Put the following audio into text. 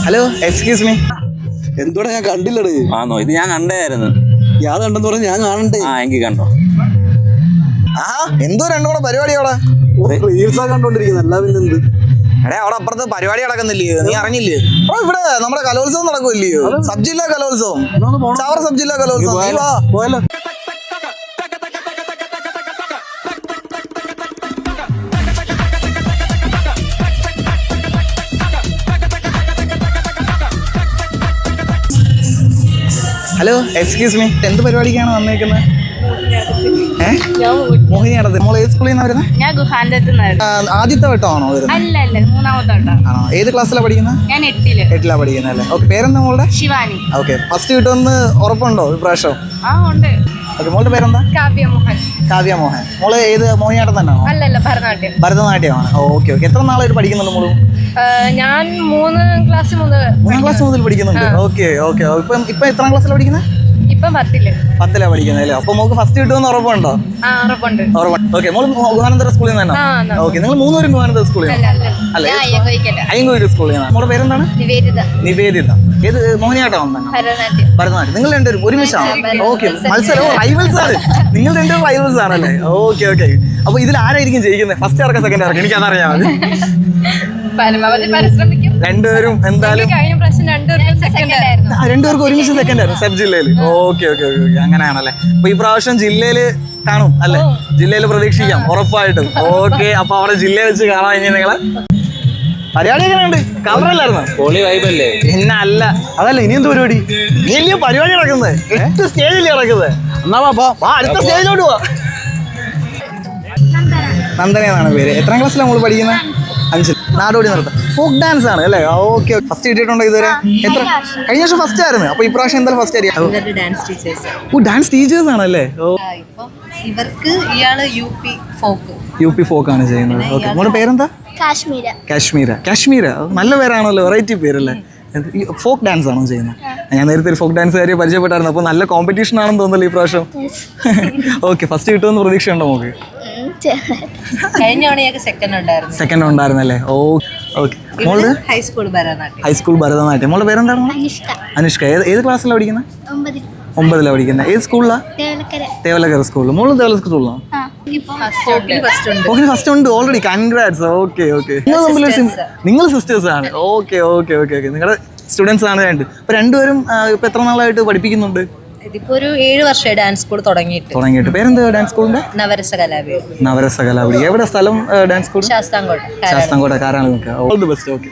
Hello excuse me. എന്തോടെ ഞാൻ കണ്ടില്ലടേ. ആണോ? ഇത് ഞാൻ കണ്ടായിരുന്നു. ഞാൻ കണ്ടെന്ന് പറഞ്ഞ ഞാൻ കാണണ്ടേ? എനിക്ക് കണ്ടോ. എന്തോ രണ്ടും കൂടെ പരിപാടി അവിടെ റീൽസാ കണ്ടോണ്ടിരിക്കുന്നത്. അല്ല പിന്നെ എന്ത്? എടേ അവിടെ അപ്പുറത്ത് പരിപാടി നടക്കുന്നില്ലയോ? നീ അറിഞ്ഞില്ലേ? ഇവിടെ നമ്മുടെ കലോത്സവം നടക്കുമല്ലയോ? സബ് ജില്ലാ കലോത്സവം, ചാവറ സബ് ജില്ലാ കലോത്സവം. നീ വാ. പോയല്ലോ. Hello excuse me. എന്ത് പരിപാടിക്കാണ് വന്നേക്കുന്നത്? മോഹിനിയാട്ടത്തിൽ. നമ്മൾ ഏത് സ്കൂളിൽ നിന്നാണ് വരുന്നത്? ഞാൻ ഗുഹാന്തത്തുനിന്നായിരുന്നു. ആദ്യത്തെ വട്ടമാണോ വരുന്നത്? അല്ല മൂന്നാമത്തെ വട്ടം. ആണോ? ഏത് ക്ലാസ്സിലാണ് പഠിക്കുന്നത്? ഞാൻ 8ല്. 8ലാ പഠിക്കുന്നത് അല്ലേ? ഓക്കെ. പേരെന്താ മോളുടെ? ശിവാനി. ഓക്കെ. ഫസ്റ്റ് കിട്ടുമെന്ന് ഉറപ്പുണ്ടോ ഇപ്രാവശ്യം? ഉണ്ട്. ഓക്കെ. മോളുടെ പേരെന്താ? കാവ്യ മോഹൻ. കാവ്യ മോഹൻ. മോള് ഏത് മോഹിനിയാട്ടം തന്നെയാണോ? അല്ല ഭരതനാട്യം. ഭരതനാട്യമാണ്. Okay okay. എത്ര നാളായിട്ട് പഠിക്കുന്നുണ്ട് മോള്? ഞാൻ 3ാം ക്ലാസ് മുതൽ. 3ാം ക്ലാസ് മുതൽ പഠിക്കുന്നുണ്ട്. Okay okay. ഇപ്പം എത്രാം ക്ലാസ്സിലാണ് പഠിക്കുന്നത്? ഇപ്പം 10ല്. 10ലാ പഠിക്കുന്നത് അല്ലേ? അപ്പൊ മോൾക്ക് ഫസ്റ്റ് കിട്ടുമെന്ന് ഉറപ്പുണ്ടോ? ഉറപ്പുണ്ട്. ഓക്കെ. മോള് ഗുഹാനന്തര സ്കൂളിൽ നിന്ന് തന്നെ? ഓക്കെ. നിങ്ങൾ 3 പേരും ഗുഹാനന്തര സ്കൂളിൽ അല്ലേ? അയ്യങ്കോയിൽ സ്കൂളിൽ നിന്നാണ്. മോളുടെ പേരെന്താണ്? നിവേദിത. ഏത് മോഹിനിയാട്ടം തന്നെ? ഭരതനാട്യം. നിങ്ങൾ രണ്ടുപേരും ഒരുമിച്ചാണ്? ഓക്കെ. മത്സരം റൈവൽസ് ആണ്. നിങ്ങൾ രണ്ടുപേരും റൈവൽസ് ആണല്ലേ? Okay okay. അപ്പൊ ഇതിൽ ആരായിരിക്കും ജയിക്കുന്നത്? ഫസ്റ്റ് ആർക്കാ സെക്കൻഡ് ആർക്കാ? എനിക്കതറിയാം. പരമാവധി പരിശ്രമിക്കും. രണ്ടുപേരും എന്തായാലും കഴിഞ്ഞ പ്രാവശ്യം രണ്ടുപേർക്കും ഒരുമിച്ച് സെക്കൻഡ് ആയിരുന്നു സബ് ജില്ലയിൽ. Okay okay okay. അങ്ങനെയാണല്ലേ? അപ്പൊ ഈ പ്രാവശ്യം ജില്ലയില് കാണും അല്ലേ? ജില്ലയിൽ പ്രതീക്ഷിക്കാം ഉറപ്പായിട്ടും. ഓക്കെ. അപ്പൊ അവിടെ ജില്ലയിൽ വെച്ച് കാണാൻ ഇനി നിങ്ങളെ പരിപാടി എങ്ങനെയുണ്ട്? കളറല്ലായിരുന്നു? പൊളി വൈബല്ലേ? പിന്നെ അല്ല അതല്ല. ഇനി എന്ത് പരിപാടി? നീ ഇല്ലയോ പരിപാടി നടക്കുന്നത്? 8 സ്റ്റേജില്ലേ നടക്കുന്നത്? എന്നാ അടുത്ത സ്റ്റേജിലോട്ട് പോവാ. നന്ദന എന്നാണ് പേര്. എത്രാം ക്ലാസ്സിലാണ് നമ്മൾ പഠിക്കുന്നത്? 5. നാടോടി നൃത്തം, ഫോക്ക് ഡാൻസ് ആണ് അല്ലേ? ഓക്കെ. ഫസ്റ്റ് കിട്ടിയിട്ടുണ്ടോ ഇതുവരെ? എത്ര? കഴിഞ്ഞ വർഷം ഫസ്റ്റ് ആയിരുന്നു. അപ്പൊ ഇപ്രാവശ്യം എന്തായാലും ഫസ്റ്റ് ആയിരിക്കും. ഡാൻസ് ടീച്ചേഴ്സ് ആണല്ലേ? ഇവർക്ക് ഇയാള് യു പി ഫോക്ക് ആണ് ചെയ്യുന്നത്. ഓക്കെ. നമ്മുടെ പേരെന്താ? കാശ്മീര. നല്ല പേരാണല്ലോ, വെറൈറ്റി പേരല്ലേ? ഫോക്ക് ഡാൻസ് ആണോ ചെയ്യുന്നത്? ഞാൻ നേരത്തെ ഒരു ഫോക്ക് ഡാൻസ് കാര്യം പരിചയപ്പെട്ടായിരുന്നു. അപ്പോൾ നല്ല കോമ്പറ്റീഷൻ ആണെന്ന് തോന്നുന്നല്ലോ ഈ പ്രാവശ്യം. ഓക്കെ. ഫസ്റ്റ് കിട്ടുമെന്ന് പ്രതീക്ഷയുണ്ടോ നമുക്ക്? സെക്കൻഡ് ഉണ്ടായിരുന്നല്ലേ? ഓക്കെ. മോള് ഹൈസ്കൂൾ ഭരതനാട്യം. മോളുടെ പേരെന്താണ്? അനുഷ്ക. ഏത് ക്ലാസ്സിലാണ് പഠിക്കുന്നത്? 9ലാണ് പഠിക്കുന്നത്. ഏത് സ്കൂളിലാണ്? തേവലക്കര സ്കൂളിൽ. മോള് തേവലക്കര സ്കൂളിലാണ്? ഫസ്റ്റ് ഉണ്ട് ഓൾറെഡി. കൺഗ്രാറ്റ്സ്. Okay okay. നിങ്ങൾ സിസ്റ്റേഴ്സ് ആണ്? Okay okay okay okay. നിങ്ങളുടെ സ്റ്റുഡൻസ് ആണ് രണ്ട്. അപ്പൊ രണ്ടുപേരും ഇപ്പൊ എത്ര നാളായിട്ട് പഠിപ്പിക്കുന്നുണ്ട്? ഇതിപ്പോ ഒരു 7 വർഷമായി ഡാൻസ് സ്കൂൾ തുടങ്ങിയിട്ട്. പേരെന്താ ഡാൻസ് സ്കൂളിന്റെ? നവരസ കലാപീഠം. എവിടെ സ്ഥലം? Dance school? ശാസ്താംകോട്ട. കാരാണ്. All the best. ഓക്കെ.